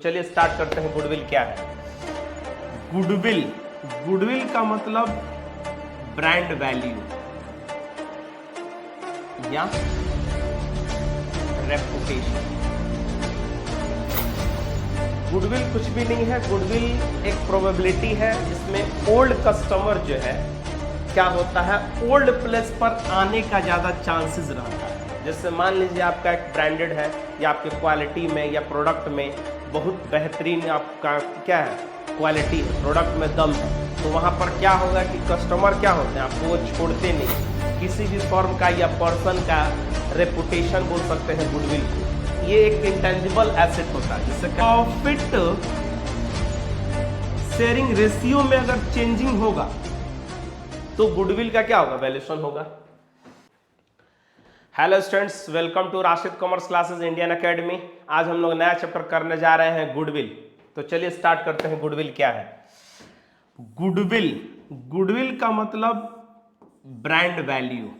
चलिए स्टार्ट करते हैं। गुडविल क्या है? गुडविल, गुडविल का मतलब ब्रांड वैल्यू या रेपुटेशन। गुडविल कुछ भी नहीं है। गुडविल एक प्रोबेबिलिटी है जिसमें ओल्ड कस्टमर जो है क्या होता है, ओल्ड प्लेस पर आने का ज़्यादा चांसेस रहता है। जैसे मान लीजिए आपका एक ब्रांडेड है या आपके क्वालिटी में या प्रोडक्ट में बहुत बेहतरीन आपका क्या है, क्वालिटी है, प्रोडक्ट में दम है, तो वहाँ पर क्या होगा कि कस्टमर क्या होते हैं, आपको वो छोड़ते नहीं। किसी भी फर्म का या पर्सन का रेपुटेशन बोल सकते हैं गुडविल को। ये एक इंटेंजिबल एसेट होता है जिससे प्रॉफिट शेयरिंग रेशियो में अगर चेंजिंग होगा तो गुडविल का क्या होगा, वैल्यूएशन होगा। Hello students, welcome to Rashid commerce classes Indian academy. आज हम लोग नया चैप्टर करने जा रहे हैं, गुडविल। तो चलिए स्टार्ट करते हैं। गुडविल क्या है? गुडविल, गुडविल का मतलब ब्रांड वैल्यू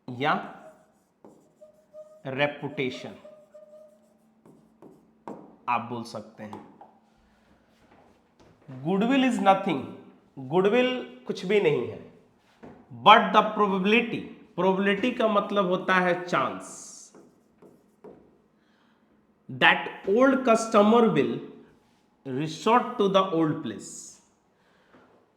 या रेपुटेशन आप बोल सकते हैं। गुडविल इज नथिंग, गुडविल कुछ भी नहीं है, बट द प्रोबेबिलिटी, प्रोबेबिलिटी का मतलब होता है chance, that old customer will resort to the old place.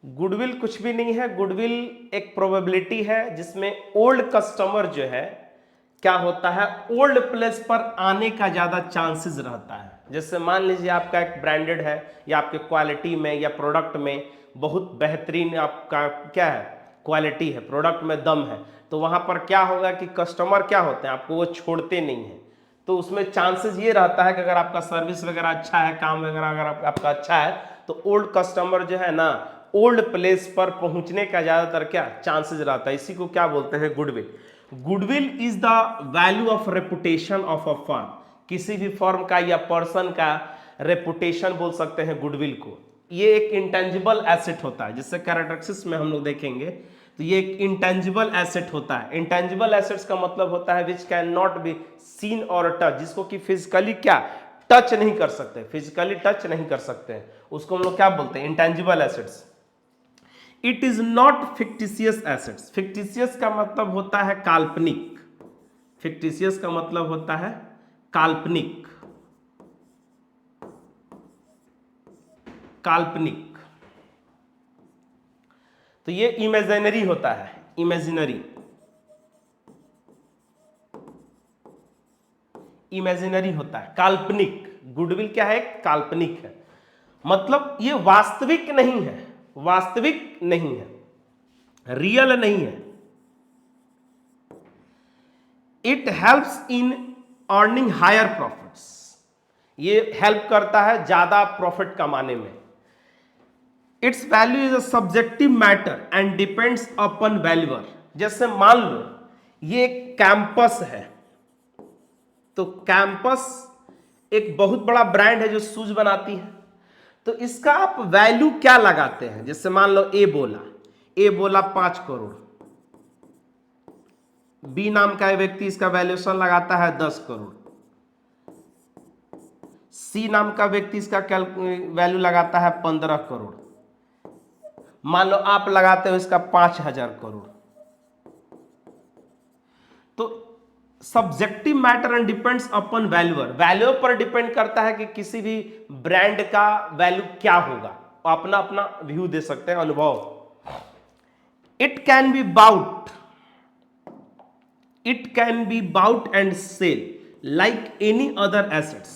Goodwill कुछ भी नहीं है। गुडविल एक प्रोबेबिलिटी है जिसमें ओल्ड कस्टमर जो है क्या होता है, ओल्ड प्लेस पर आने का ज्यादा चांसेस रहता है। जैसे मान लीजिए आपका एक ब्रांडेड है या आपके क्वालिटी में या प्रोडक्ट में बहुत बेहतरीन आपका क्या है, क्वालिटी है, प्रोडक्ट में दम है, तो वहां पर क्या होगा कि कस्टमर क्या होते हैं, आपको वो छोड़ते नहीं है। तो उसमें चांसेस ये रहता है कि अगर आपका सर्विस वगैरह अच्छा है, काम वगैरह अगर आपका अच्छा है, तो ओल्ड कस्टमर जो है ना, ओल्ड प्लेस पर पहुंचने का ज्यादातर क्या चांसेस रहता है। इसी को क्या बोलते हैं, goodwill. Goodwill is the value of reputation of a firm. किसी भी फर्म का या पर्सन का रेपुटेशन बोल सकते हैं गुडविल को। ये एक इंटेंजिबल एसेट होता है, जिससे कैरेक्टरिस्टिक्स में हम लोग देखेंगे। तो ये एक इंटेंजिबल एसेट होता है। इंटेंजिबल एसेट्स का मतलब होता है which can not be seen और टच, जिसको कि फिजिकली क्या टच नहीं कर सकते, फिजिकली टच नहीं कर सकते हैं, उसको हम लोग क्या बोलते हैं, intangible assets. It is not fictitious assets. Fictitious का मतलब होता है काल्पनिक। फिक्टिशियस का मतलब होता है काल्पनिक, काल्पनिक। तो ये इमेजिनरी होता है, इमेजिनरी, इमेजिनरी होता है, काल्पनिक। गुडविल क्या है, काल्पनिक है, मतलब ये वास्तविक नहीं है, वास्तविक नहीं है, रियल नहीं है। It helps in earning higher profits. ये हेल्प करता है ज्यादा प्रॉफिट कमाने में। Its value is a subjective matter and depends upon valuer. जैसे मान लो ये एक कैंपस है, तो कैंपस एक बहुत बड़ा ब्रांड है जो शूज बनाती है, तो इसका आप वैल्यू क्या लगाते हैं। जैसे मान लो ए बोला 5 करोड़, बी नाम का व्यक्ति इसका वैल्यूएशन लगाता है 10 करोड़, सी नाम का व्यक्ति इसका वैल्यू लगाता है 15 करोड़, मान लो आप लगाते हो इसका 5000 करोड़। तो subjective matter and depends upon valuer. Value पर डिपेंड करता है कि किसी भी ब्रांड का वैल्यू क्या होगा, अपना अपना व्यू दे सकते हैं, अनुभव। It can be bought, it can be bought and sell like any other assets.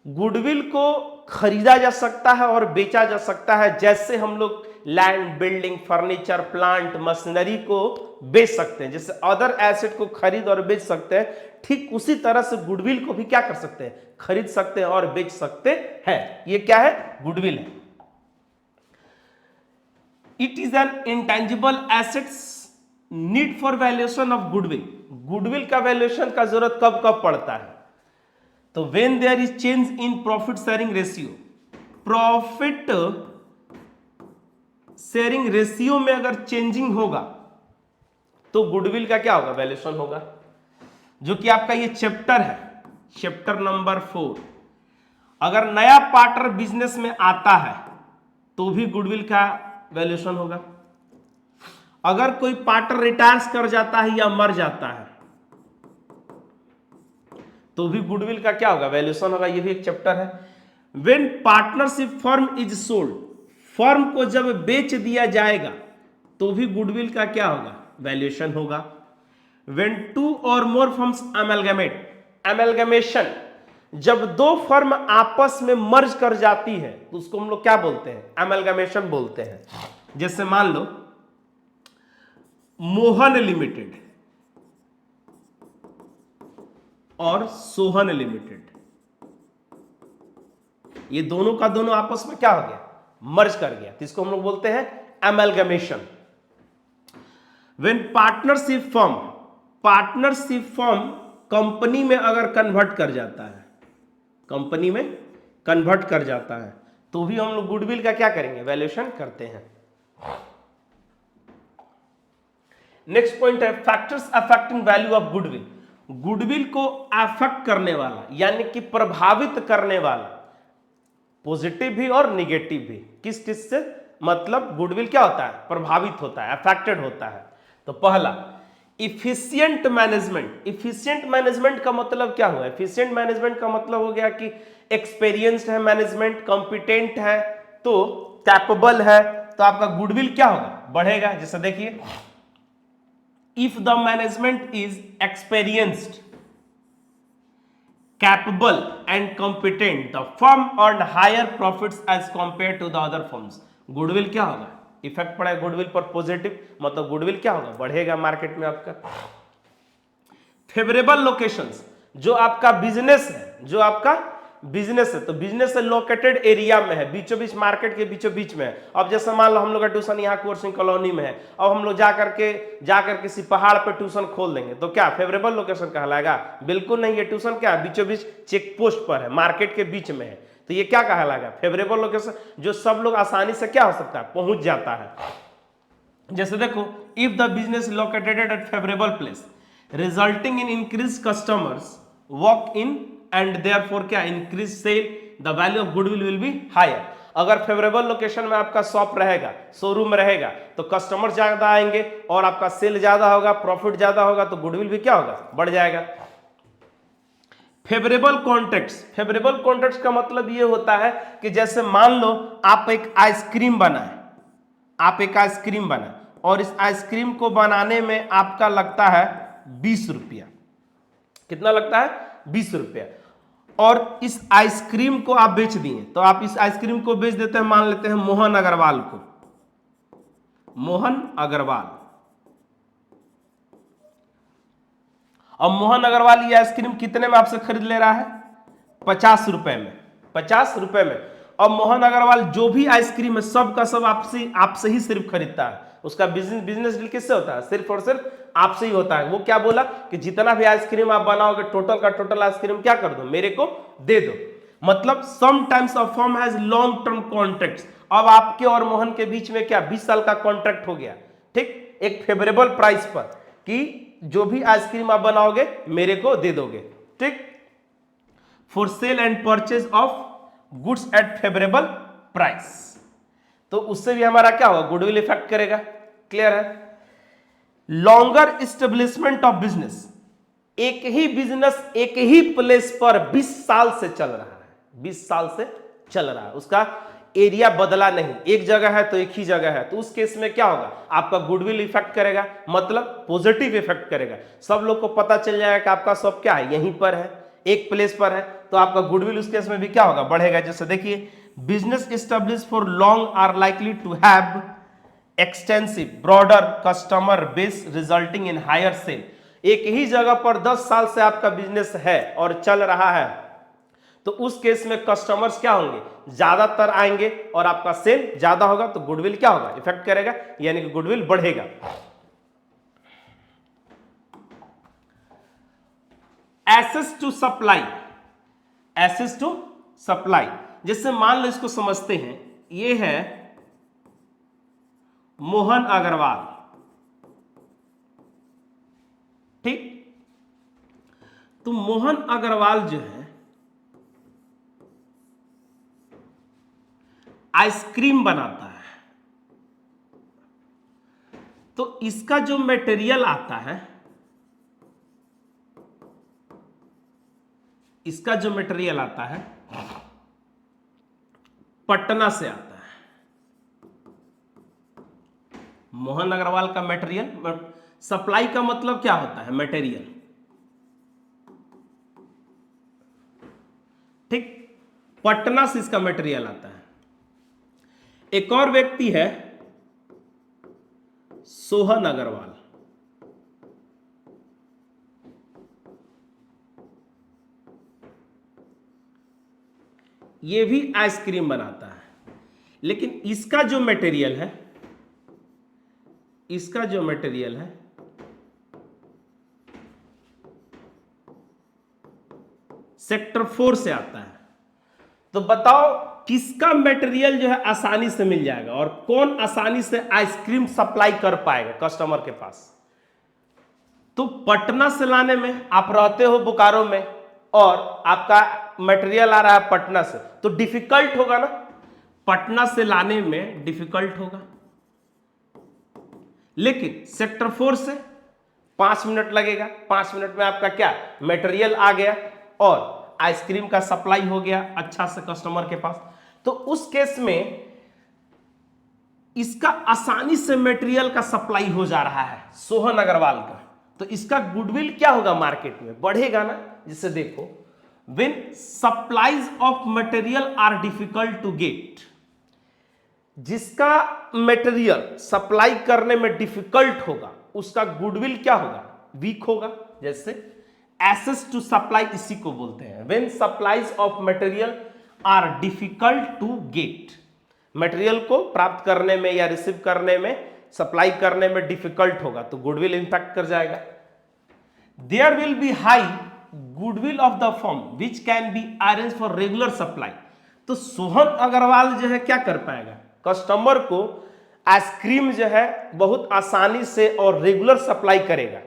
Goodwill को खरीदा जा सकता है और बेचा जा सकता है, जैसे हम लोग land, building, furniture, plant, machinery को बेच सकते हैं। जैसे अदर एसेट को खरीद और बेच सकते हैं, ठीक उसी तरह से गुडविल को भी क्या कर सकते हैं, खरीद सकते हैं और बेच सकते हैं। ये क्या है, गुडविल है। It is an intangible assets need for valuation of goodwill. Goodwill का वैल्यूएशन का जरूरत कब कब पड़ता है, तो when there is change in profit sharing ratio. Profit sharing ratio में अगर चेंजिंग होगा तो गुडविल का क्या होगा, वैल्यूएशन होगा। जो कि आपका ये चैप्टर है, चैप्टर नंबर 4, अगर नया पार्टनर बिजनेस में आता है तो भी गुडविल का वैल्यूएशन होगा। अगर कोई पार्टनर रिटायर्स कर जाता है या मर जाता है तो भी गुडविल का क्या होगा, वैल्यूएशन होगा। ये भी एक चैप्टर है। When partnership firm is sold, firm को जब बेच दिया जाएगा तो भी गुडविल का क्या होगा, वैल्यूएशन होगा। व्हेन टू और मोर फर्म्स अमेलगमेट, अमेलगमेशन, जब दो फर्म आपस में मर्ज कर जाती है तो उसको हम लोग क्या बोलते हैं, अमेलगमेशन बोलते हैं। जैसे मान लो मोहन लिमिटेड और सोहन लिमिटेड, ये दोनों का दोनों आपस में क्या हो गया, मर्ज कर गया, तो इसको हम लोग बोलते हैं amalgamation. When partnership firm, partnership firm company में अगर कन्वर्ट कर जाता है, कंपनी में कन्वर्ट कर जाता है तो भी हम लोग गुडविल का क्या करेंगे, वैल्यूएशन करते हैं। नेक्स्ट पॉइंट है factors affecting value of goodwill. Goodwill को अफेक्ट करने वाला यानी कि प्रभावित करने वाला, पॉजिटिव भी और निगेटिव भी, किस किस से, मतलब गुडविल क्या होता है, प्रभावित होता है, अफेक्टेड होता है। तो पहला इफिशिएंट मैनेजमेंट। इफिशिएंट मैनेजमेंट का मतलब क्या हुआ, इफिशिएंट मैनेजमेंट का मतलब हो गया कि एक्सपीरियंस्ड है मैनेजमेंट, कॉम्पिटेंट है, तो कैपेबल है, तो आपका गुडविल क्या होगा, बढ़ेगा। जैसे देखिए if the management is experienced, capable and competent, the firm earned higher profits as compared to the other firms। Goodwill क्या होगा, इफेक्ट पड़ेगा गुडविल पर पॉजिटिव, मतलब गुडविल क्या होगा, बढ़ेगा मार्केट में आपका। फेवरेबल लोकेशंस, जो आपका बिजनेस है, जो आपका बिजनेस है, तो बिजनेस लोकेटेड एरिया में है, बीचों बीच, मार्केट के बीचों बीच में है। अब जैसे मान लो हम लोग का ट्यूशन यहाँ कुंवर सिंह कॉलोनी में है, अब हम लोग जाकर किसी पहाड़ पे ट्यूशन खोल देंगे तो क्या फेवरेबल लोकेशन कहलाएगा, बिल्कुल नहीं। ये ट्यूशन क्या है, बीचों बीच चेक पोस्ट पर है, मार्केट के बीच में है, तो ये क्या कहलाएगा, फेवरेबल लोकेशन, जो सब लोग आसानी से क्या हो सकता है, पहुंच जाता है। जैसे देखो if the business located at favourable place resulting in increase customers walk in and therefore क्या, increase sale, the value of goodwill will be higher. अगर फेवरेबल लोकेशन में आपका शॉप रहेगा, शोरूम रहेगा, तो कस्टमर ज्यादा आएंगे और आपका सेल ज्यादा होगा, प्रॉफिट ज्यादा होगा, तो गुडविल भी क्या होगा, बढ़ जाएगा। फेवरेबल कॉन्टेक्ट्स, फेवरेबल कॉन्टेक्ट्स का मतलब ये होता है कि जैसे मान लो आप एक आइसक्रीम बनाए, आप एक आइसक्रीम बनाए और इस आइसक्रीम को बनाने में आपका लगता है 20 रुपया, कितना लगता है, 20 रुपया, और इस आइसक्रीम को आप बेच दिए, तो आप इस आइसक्रीम को बेच देते हैं, मान लेते हैं मोहन अग्रवाल को, मोहन अग्रवाल। अब मोहन अग्रवाल ये आइसक्रीम कितने में आपसे खरीद ले रहा है, 50 रुपए में, 50 रुपए में। अब मोहन अग्रवाल जो भी आइसक्रीम है सब का सब आपसे ही सिर्फ खरीदता है, उसका बिजनेस डील किससे होता है, सिर्फ और सिर्फ आपसे ही होता है। वो क्या बोला कि जितना भी आइसक्रीम आप बनाओगे टोटल का टोटल आइसक्रीम क्या कर दो, मेरे को दे दो। मतलब sometimes a firm has long term contracts. अब आपके और मोहन के बीच में क्या 20 साल का कॉन्ट्रैक्ट हो गया, ठीक, एक फेवरेबल प्राइस पर, कि जो भी आइसक्रीम आप बनाओगे मेरे को दे दोगे, ठीक। For sale and purchase of goods at favourable price, तो उससे भी हमारा क्या होगा, गुडविल इफेक्ट करेगा, क्लियर है। लॉन्गर एस्टेब्लिशमेंट ऑफ बिजनेस, एक ही बिजनेस एक ही प्लेस पर 20 साल से चल रहा है, 20 साल से चल रहा है, उसका एरिया बदला नहीं, एक जगह है तो एक ही जगह है, तो उस केस में क्या होगा, आपका गुडविल इफेक्ट करेगा, मतलब पॉजिटिव इफेक्ट करेगा। सब लोग को पता चल जाएगा कि आपका शॉप क्या है, यहीं पर है, एक प्लेस पर है, तो आपका गुडविल उस केस में भी क्या होगा, बढ़ेगा। जैसे देखिए business establish for long are likely to have extensive broader customer base resulting in higher sale. एक ही जगह पर 10 साल से आपका बिजनेस है और चल रहा है, तो उस केस में कस्टमर्स क्या होंगे, ज्यादातर आएंगे और आपका सेल ज्यादा होगा, तो गुडविल क्या होगा, इफेक्ट करेगा, यानी कि गुडविल बढ़ेगा। Access to supply, access to supply, जैसे मान लो इसको समझते हैं, ये है मोहन अग्रवाल, ठीक। तो मोहन अग्रवाल जो है आइसक्रीम बनाता है, तो इसका जो मटेरियल आता है, इसका जो मटेरियल आता है पटना से आता है। मोहन अग्रवाल का मटेरियल, सप्लाई का मतलब क्या होता है? मटेरियल, ठीक। पटना से इसका मटेरियल आता है। एक और व्यक्ति है सोहन अग्रवाल, ये भी आइसक्रीम बनाता है, लेकिन इसका जो मटेरियल है, इसका जो मटेरियल है सेक्टर 4 से आता है। तो बताओ किसका मटेरियल जो है आसानी से मिल जाएगा और कौन आसानी से आइसक्रीम सप्लाई कर पाएगा कस्टमर के पास? तो पटना से लाने में, आप रहते हो बोकारो में और आपका मटेरियल आ रहा है पटना से, तो डिफिकल्ट होगा ना, पटना से लाने में डिफिकल्ट होगा। लेकिन सेक्टर 4 से 5 मिनट लगेगा, 5 मिनट में आपका क्या मटेरियल आ गया और आइसक्रीम का सप्लाई हो गया अच्छा से कस्टमर के पास। तो उस केस में इसका आसानी से मटेरियल का सप्लाई हो जा रहा है सोहन अग्रवाल का, तो इसका गुडविल क्या होगा? मार्केट में बढ़ेगा ना। जिसे देखो, when supplies of material are difficult to get, जिसका मटेरियल सप्लाई करने में डिफिकल्ट होगा उसका गुडविल क्या होगा? वीक होगा। जैसे एक्सेस टू सप्लाई इसी को बोलते हैं। When supplies of material are difficult to get, material को प्राप्त करने में या रिसीव करने में, सप्लाई करने में डिफिकल्ट होगा तो गुडविल इंपैक्ट कर जाएगा। There will be high goodwill of the firm which can be arrange for regular supply. तो सोहन अग्रवाल जो है क्या कर पाएगा? कस्टमर को आइसक्रीम जो है बहुत आसानी से और रेगुलर सप्लाई करेगा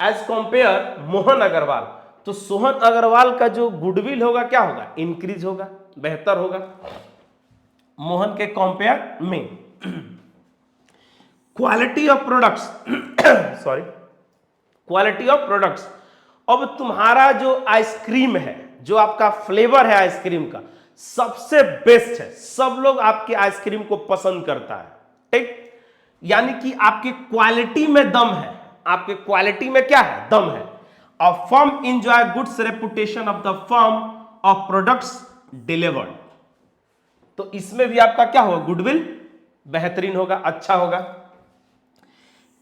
एज कंपेयर मोहन अग्रवाल। तो सोहन अग्रवाल का जो गुडविल होगा क्या होगा? इंक्रीज होगा, बेहतर होगा मोहन के कंपेयर में। Quality of products sorry, quality of products. अब तुम्हारा जो आइसक्रीम है, जो आपका फ्लेवर है आइसक्रीम का, सबसे बेस्ट है, सब लोग आपके आइसक्रीम को पसंद करता है, ठीक। यानी कि आपके क्वालिटी में दम है, आपके क्वालिटी में क्या है? दम है। A firm enjoy goods reputation of the firm of products delivered. तो इसमें भी आपका क्या होगा? गुडविल बेहतरीन होगा, अच्छा होगा।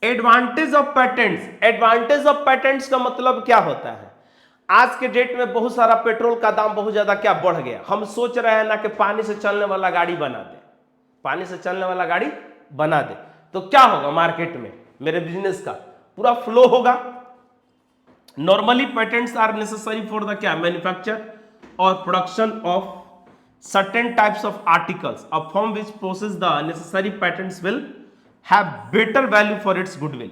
Advantage of patents. Advantage of patents का मतलब क्या होता है? आज के डेट में बहुत सारा पेट्रोल का दाम बहुत ज्यादा क्या बढ़ गया। हम सोच रहे हैं ना कि पानी से चलने वाला गाड़ी बना दे, पानी से चलने वाला गाड़ी बना दे, तो क्या होगा? मार्केट में मेरे बिजनेस का पूरा फ्लो होगा। Normally patents are necessary for the क्या? मैन्युफैक्चर और production of certain types of articles. A firm which process the necessary patents will have better value for its goodwill.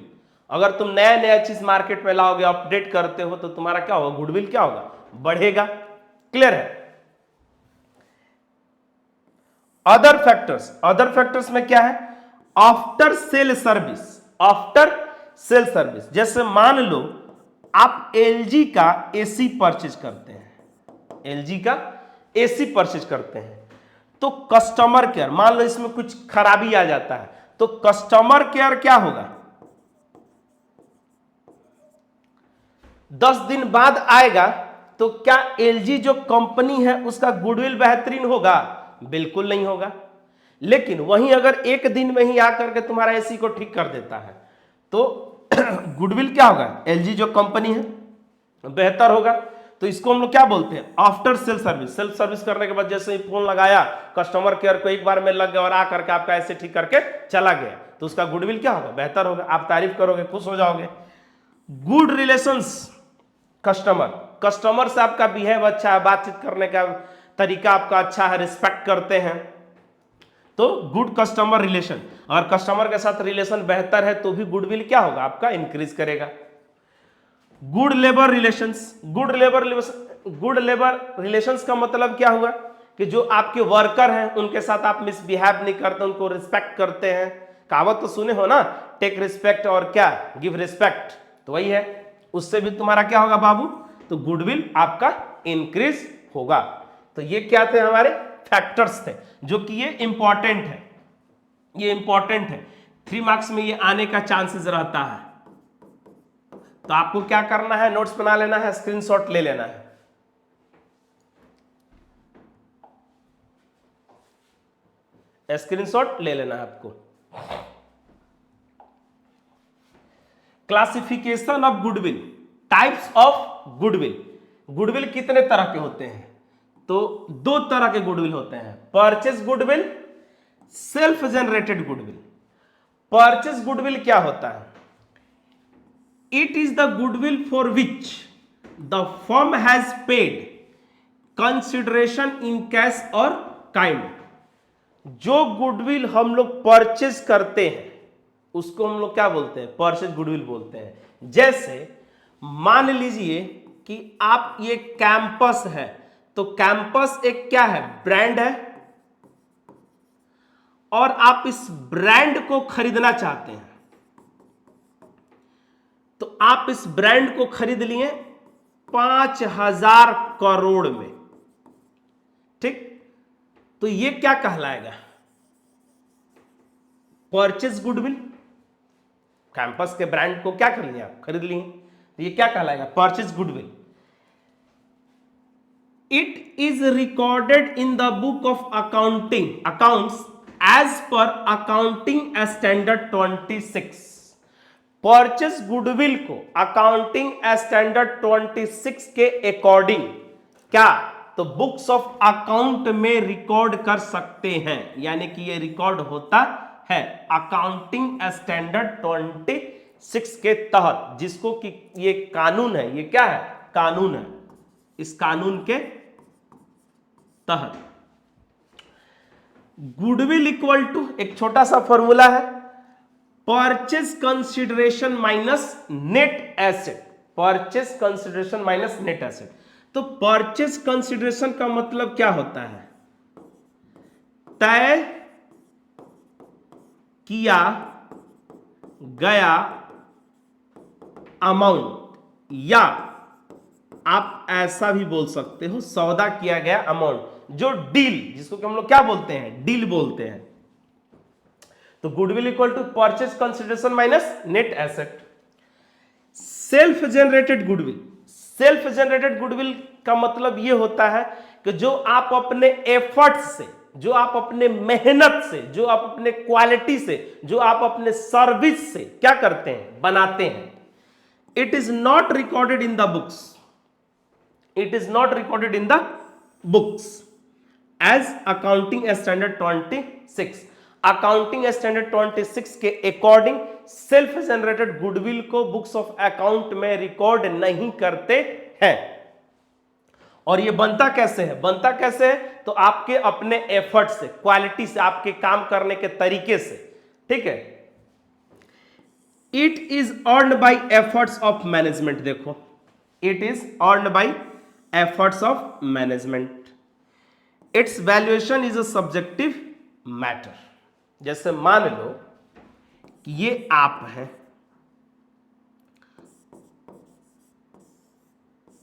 अगर तुम नया नया चीज मार्केट में लाओगे, अपडेट करते हो, तो तुम्हारा क्या होगा? गुडविल क्या होगा? बढ़ेगा। क्लियर है? Other factors. अदर फैक्टर्स में क्या है? After sale service. After sale service, जैसे मान लो आप एलजी का एसी परचेज करते हैं, एलजी का एसी परचेज करते हैं, तो कस्टमर केयर, मान लो इसमें कुछ खराबी आ जाता है, तो कस्टमर केयर क्या होगा? 10 दिन बाद आएगा, तो क्या एलजी जो कंपनी है उसका गुडविल बेहतरीन होगा? बिल्कुल नहीं होगा। लेकिन वहीं अगर एक दिन में ही आकर के तुम्हारा एसी को ठीक कर देता है, तो गुडविल क्या होगा? एलजी जो कंपनी है बेहतर होगा। तो इसको हम लोग क्या बोलते हैं? After sale service. Self service करने के बाद जैसे ही फोन लगाया, कस्टमर केयर को एक बार में लग गया और आ करके आपका ऐसे ठीक करके चला गया, तो उसका गुडविल क्या होगा? बेहतर होगा। आप तारीफ करोगे, खुश हो जाओगे। गुड रिलेशंस कस्टमर, कस्टमर से आपका बिहेव अच्छा है, बातचीत करने का तरीका आपका अच्छा है, रिस्पेक्ट करते हैं, तो गुड कस्टमर रिलेशन। और कस्टमर के साथ रिलेशन बेहतर है तो भी गुडविल क्या होगा? आपका इंक्रीज करेगा। Good labour relations, good labour relations का मतलब क्या हुआ कि जो आपके वर्कर हैं उनके साथ आप मिसबिहेव नहीं करते, उनको रिस्पेक्ट करते हैं। कहावत तो सुने हो ना, टेक रिस्पेक्ट और क्या, गिव रिस्पेक्ट, तो वही है। उससे भी तुम्हारा क्या होगा बाबू, तो गुडविल आपका इंक्रीज होगा। तो ये क्या थे, हमारे फैक्टर्स थे जो कि ये इंपॉर्टेंट है, ये इंपॉर्टेंट है, 3 मार्क्स में ये आने का चांसेस रहता है। तो आपको क्या करना है, नोट्स बना लेना है, स्क्रीनशॉट ले लेना है। स्क्रीनशॉट ले लेना है आपको। Classification of goodwill, types of goodwill. Goodwill कितने तरह के होते हैं, तो 2 तरह के गुडविल होते हैं, purchase goodwill, self generated goodwill. Purchase goodwill क्या होता है, it is the goodwill for which the firm has paid consideration in cash और काइंड। जो गुडविल हम लोग परचेज करते हैं उसको हम लोग क्या बोलते हैं, परचेज गुडविल बोलते हैं। जैसे मान लीजिए कि आप, ये कैंपस है, तो कैंपस एक क्या है, ब्रांड है, और आप इस ब्रांड को खरीदना चाहते हैं, तो आप इस ब्रांड को खरीद लिए 5,000 करोड़ में, ठीक, तो ये क्या कहलाएगा, परचेज गुडविल। कैंपस के ब्रांड को क्या कर लिया, आप खरीद लिए, तो ये क्या कहलाएगा, purchase goodwill. It is recorded in the book of accounts as per accounting standard 26। Purchase goodwill को अकाउंटिंग स्टैंडर्ड 26 के अकॉर्डिंग क्या, तो बुक्स ऑफ अकाउंट में रिकॉर्ड कर सकते हैं, यानी कि ये रिकॉर्ड होता है अकाउंटिंग स्टैंडर्ड 26 के तहत, जिसको कि ये कानून है, ये क्या है, कानून है, इस कानून के तहत। गुडविल इक्वल टू, एक छोटा सा फॉर्मूला है, purchase consideration minus net asset, purchase consideration minus net asset. तो परचेज कंसिडरेशन का मतलब क्या होता है, तय किया गया अमाउंट, या आप ऐसा भी बोल सकते हो सौदा किया गया अमाउंट, जो डील, जिसको कि हम लोग क्या बोलते हैं, डील बोलते हैं। तो goodwill equal to purchase consideration minus net asset. Self generated goodwill, self generated goodwill का मतलब यह होता है कि जो आप अपने एफर्ट से, जो आप अपने मेहनत से, जो आप अपने क्वालिटी से, जो आप अपने सर्विस से क्या करते हैं, बनाते हैं। It is not recorded in the books, it is not recorded in the books as accounting standard 26। Accounting standard 26 के अकॉर्डिंग सेल्फ जनरेटेड गुडविल को बुक्स ऑफ अकाउंट में रिकॉर्ड नहीं करते हैं। और ये बनता कैसे है, बनता कैसे है, तो आपके अपने एफर्ट से, क्वालिटी से, आपके काम करने के तरीके से, ठीक है। It is earned by efforts of management, देखो, it is earned by efforts of management. Its valuation is a subjective matter. जैसे मान लो कि ये आप है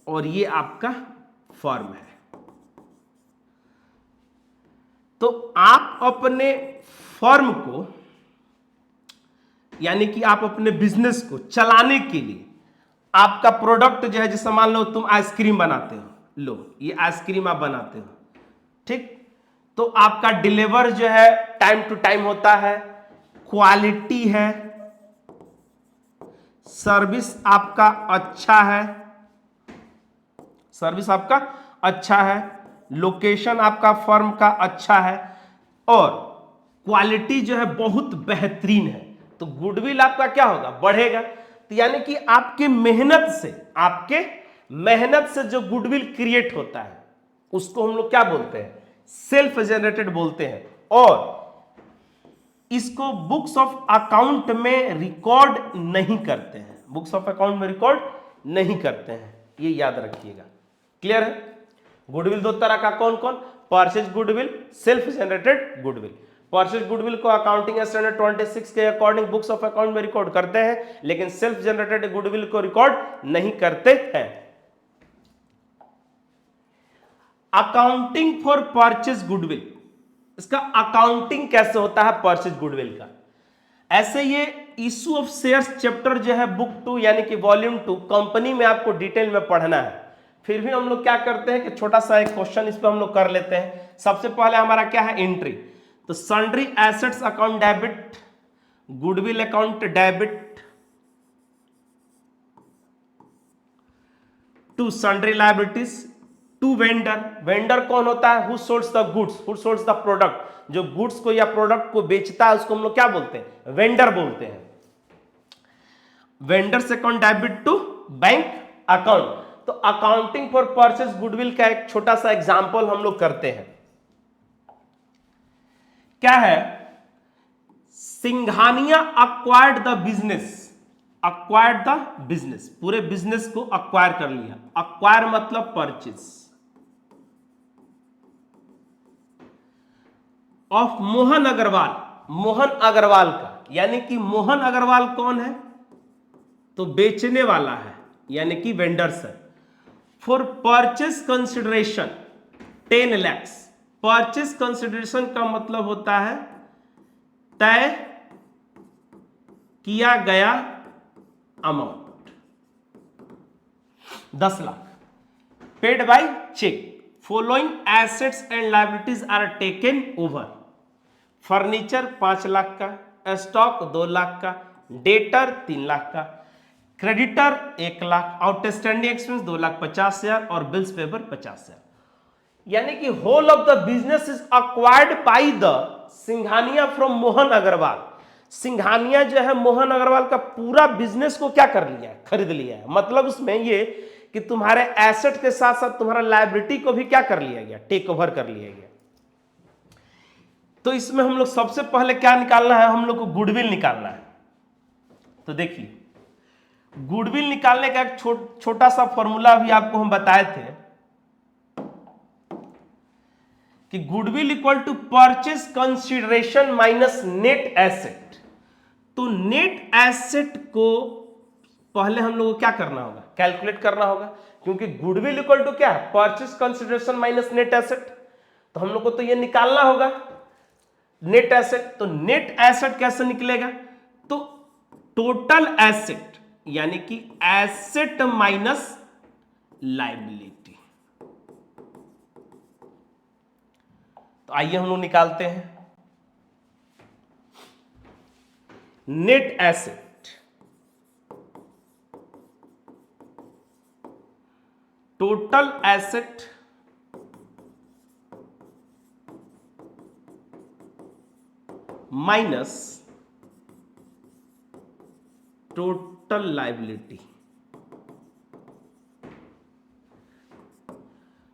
और ये आपका फर्म है, तो आप अपने फर्म को, यानी कि आप अपने बिजनेस को चलाने के लिए आपका प्रोडक्ट जो है, जैसे मान लो तुम आइसक्रीम बनाते हो, लो ये आइसक्रीम आप बनाते हो, ठीक, तो आपका डिलीवर जो है टाइम टू टाइम होता है, क्वालिटी है, सर्विस आपका अच्छा है, सर्विस आपका अच्छा है, लोकेशन आपका फर्म का अच्छा है, और क्वालिटी जो है बहुत बेहतरीन है, तो गुडविल आपका क्या होगा, बढ़ेगा। तो यानी कि आपके मेहनत से, आपके मेहनत से जो गुडविल क्रिएट होता है उसको हम लोग क्या बोलते हैं, सेल्फ जनरेटेड बोलते हैं। और इसको बुक्स ऑफ अकाउंट में रिकॉर्ड नहीं करते हैं, बुक्स ऑफ अकाउंट में रिकॉर्ड नहीं करते हैं, ये याद रखिएगा। क्लियर है? गुडविल दो तरह का, कौन कौन? Purchase goodwill, self generated goodwill. Purchase goodwill को अकाउंटिंग स्टैंडर्ड 26 के अकॉर्डिंग बुक्स ऑफ अकाउंट में रिकॉर्ड करते हैं, लेकिन सेल्फ जनरेटेड गुडविल को रिकॉर्ड नहीं करते हैं। अकाउंटिंग फॉर परचेज गुडविल, इसका अकाउंटिंग कैसे होता है परचेज गुडविल का? ऐसे ये इशू ऑफ शेयर्स चैप्टर जो है बुक 2 यानी कि वॉल्यूम 2 कंपनी में आपको डिटेल में पढ़ना है। फिर भी हम लोग क्या करते हैं कि छोटा सा एक क्वेश्चन इस पे हम लोग कर लेते हैं। सबसे पहले हमारा क्या है? एंट्री। तो sundry assets account debit, goodwill account debit to sundry liabilities to vendor. Vendor कौन होता है? Who sells the goods, who sells the product. जो गुड्स को या प्रोडक्ट को बेचता है उसको हम लोग क्या बोलते हैं? वेंडर बोलते हैं। Vendors account debit to bank account. तो अकाउंटिंग फॉर परचेज गुडविल का एक छोटा सा एग्जांपल हम लोग करते हैं। क्या है? Singhania acquired the business, acquired the business, पूरे बिजनेस को अक्वायर कर लिया। अक्वायर मतलब परचेज ऑफ मोहन अग्रवाल, मोहन अग्रवाल का, यानी कि मोहन अग्रवाल कौन है? तो बेचने वाला है, यानी कि वेंडर्स है। For purchase consideration 10 lakh. Purchase consideration का मतलब होता है तय किया गया amount, 10 lakh. Paid by cheque. Following assets and liabilities are taken over. Furniture 5 lakh का, स्टॉक 2 लाख का, डेटर 3 लाख का, क्रेडिटर 1 लाख, आउटस्टैंडिंग एक्सपेंस 2,50,000 और बिल्स पेपर 50,000। यानी कि whole of the business is acquired by the Singhania from Mohan Agarwal. Singhania जो है मोहन अग्रवाल का पूरा बिजनेस को क्या कर लिया है? खरीद लिया है। मतलब उसमें ये कि तुम्हारे एसेट के साथ साथ तुम्हारा लायबिलिटी को भी क्या कर लिया गया? टेक ओवर कर लिया गया। तो इसमें हम लोग सबसे पहले क्या निकालना है? हम लोग को गुडविल निकालना है। तो देखिए, गुडविल निकालने का एक छोटा सा फॉर्मूला भी आपको हम बताए थे कि goodwill equal to purchase consideration minus net asset. तो नेट एसेट को पहले हम लोग को क्या करना होगा? कैलकुलेट करना होगा, क्योंकि गुडविल इक्वल टू क्या है? Purchase consideration minus net asset. तो हम लोग को तो ये निकालना होगा नेट एसेट। तो नेट एसेट कैसे निकलेगा? तो टोटल एसेट यानी कि एसेट माइनस लायबिलिटी। तो आइए हम लोग निकालते हैं net asset. Total asset minus total liability.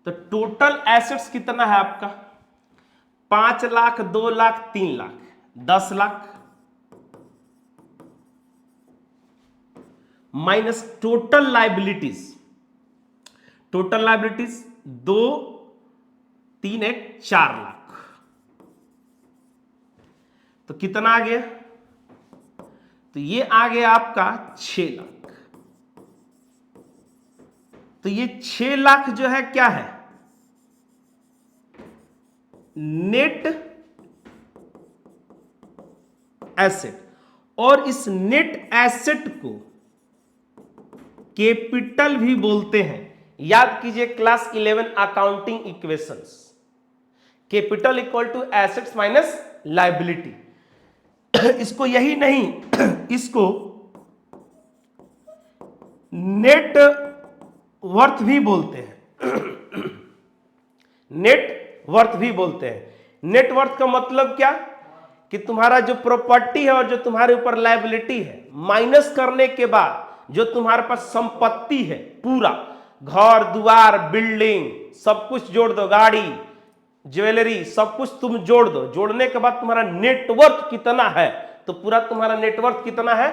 तो टोटल एसेट्स कितना है आपका? 5 lakh, 2 lakh, 3 lakh, 10 lakh minus total liabilities. Total liabilities 2, 3, 1, 4 lakh. तो कितना आ गया? तो ये आ गया आपका 6 लाख। तो ये 6 लाख जो है क्या है? Net asset. और इस नेट एसेट को कैपिटल भी बोलते हैं। याद कीजिए class 11 accounting equations. Capital equal to assets minus liability. इसको यही नहीं, इसको नेट वर्थ भी बोलते हैं। नेट वर्थ भी बोलते हैं। नेट वर्थ का मतलब क्या? कि तुम्हारा जो प्रॉपर्टी है और जो तुम्हारे ऊपर लायबिलिटी है, माइनस करने के बाद जो तुम्हारे पास संपत्ति है, पूरा घर द्वार बिल्डिंग सब कुछ जोड़ दो, गाड़ी ज्वेलरी सब कुछ तुम जोड़ दो। जोड़ने के बाद तुम्हारा नेटवर्थ कितना है? तो पूरा तुम्हारा नेटवर्थ कितना है?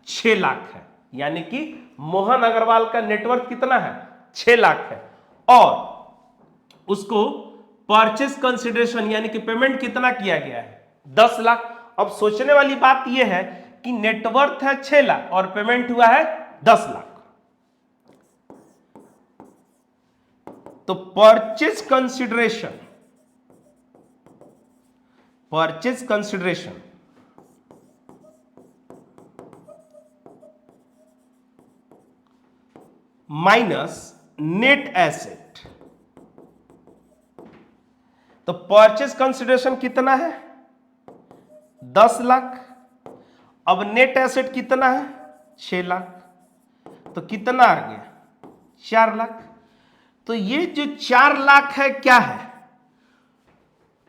6 लाख है। यानी कि मोहन अग्रवाल का नेटवर्थ कितना है, 6 लाख है, और उसको परचेस कंसिडरेशन यानी कि पेमेंट कितना किया गया है, 10 लाख। अब सोचने वाली बात यह है कि नेटवर्थ है 6 लाख और पेमेंट हुआ है 10 लाख, तो purchase consideration minus net asset. तो परचेस कंसिडरेशन कितना है, 10 लाख। अब नेट एसेट कितना है, 6 लाख, तो कितना आ गया, 4 लाख। तो ये जो 4 लाख है क्या है,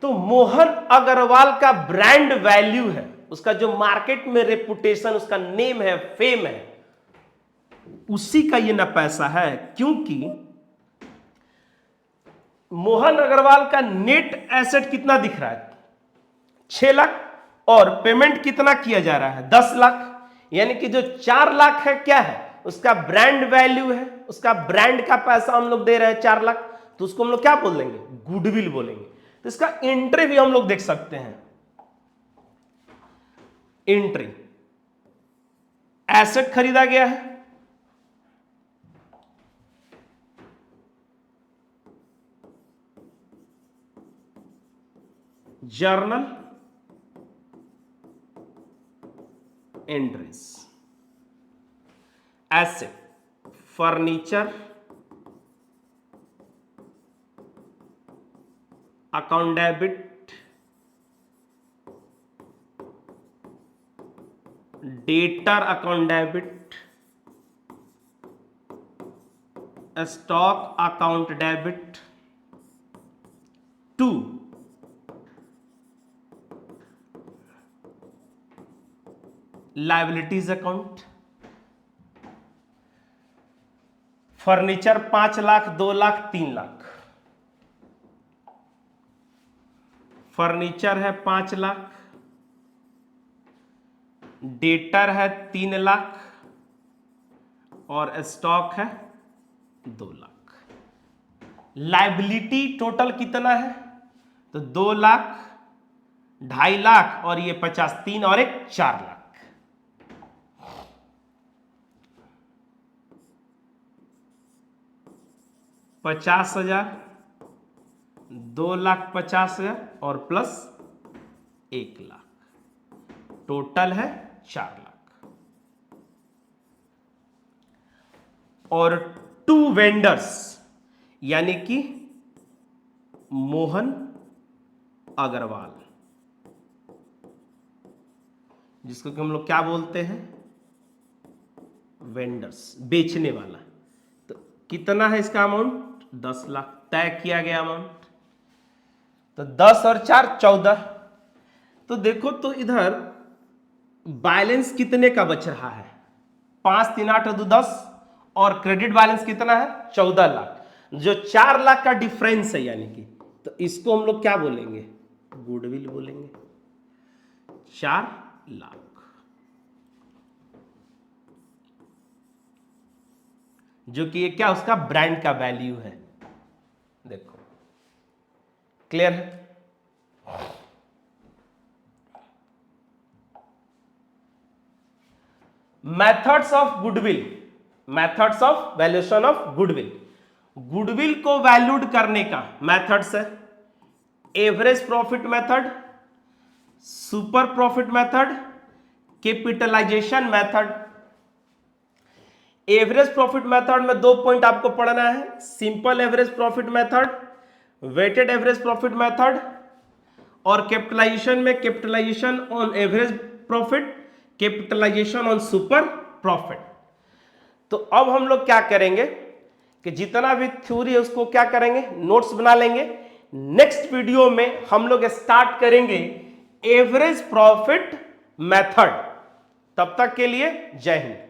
तो मोहन अग्रवाल का ब्रांड वैल्यू है, उसका जो मार्केट में रेपुटेशन, उसका नेम है, फेम है, उसी का ये ना पैसा है। क्योंकि मोहन अग्रवाल का नेट एसेट कितना दिख रहा है, 6 लाख, और पेमेंट कितना किया जा रहा है, 10 लाख। यानी कि जो 4 लाख है क्या है, उसका ब्रांड वैल्यू है, उसका ब्रांड का पैसा हम लोग दे रहे हैं 4 लाख, तो उसको हम लोग क्या बोल देंगे, गुडविल बोलेंगे। तो इसका एंट्री भी हम लोग देख सकते हैं, एंट्री, एसेट खरीदा गया है, journal entries, asset furniture, account debit, debtor account debit, stock account debit, 2 liabilities account, furniture 5 lakh, 2 lakh, 3 lakh, furniture है 5 लाख, डेटर है 3 लाख, और स्टॉक है 2 लाख। लायबिलिटी टोटल कितना है, तो 2 लाख, 2.5 लाख, और ये 50, 3 और 1 4 लाख। $50,000, 2,50,000 और प्लस 1 लाख, टोटल है 4 लाख। और 2 वेंडर्स यानी कि मोहन अग्रवाल, जिसको कि हम लोग क्या बोलते हैं, वेंडर्स, बेचने वाला। तो कितना है इसका अमाउंट, 10 लाख तय किया गया अमाउंट। तो 10 और 4 14। तो देखो तो इधर बैलेंस कितने का बच रहा है, 5 3 8 2 10, और क्रेडिट बैलेंस कितना है, 14 लाख। जो 4 लाख का डिफरेंस है यानी कि, तो इसको हम लोग क्या बोलेंगे, गुडविल बोलेंगे, 4 लाख। जो कि ये क्या, उसका ब्रांड का वैल्यू है। देखो क्लियर है। Methods of goodwill, methods of valuation of goodwill. Goodwill को वैल्यूड करने का मेथड्स है, average profit method, super profit method, capitalization method. Average profit method में 2 पॉइंट आपको पढ़ना है, simple average profit method, weighted average profit method, और capitalization में capitalization on average profit, capitalization on super profit. तो अब हम लोग क्या करेंगे कि जितना भी थ्योरी है उसको क्या करेंगे, नोट्स बना लेंगे। नेक्स्ट वीडियो में हम लोग स्टार्ट करेंगे एवरेज प्रॉफिट मेथड। तब तक के लिए जय हिंद।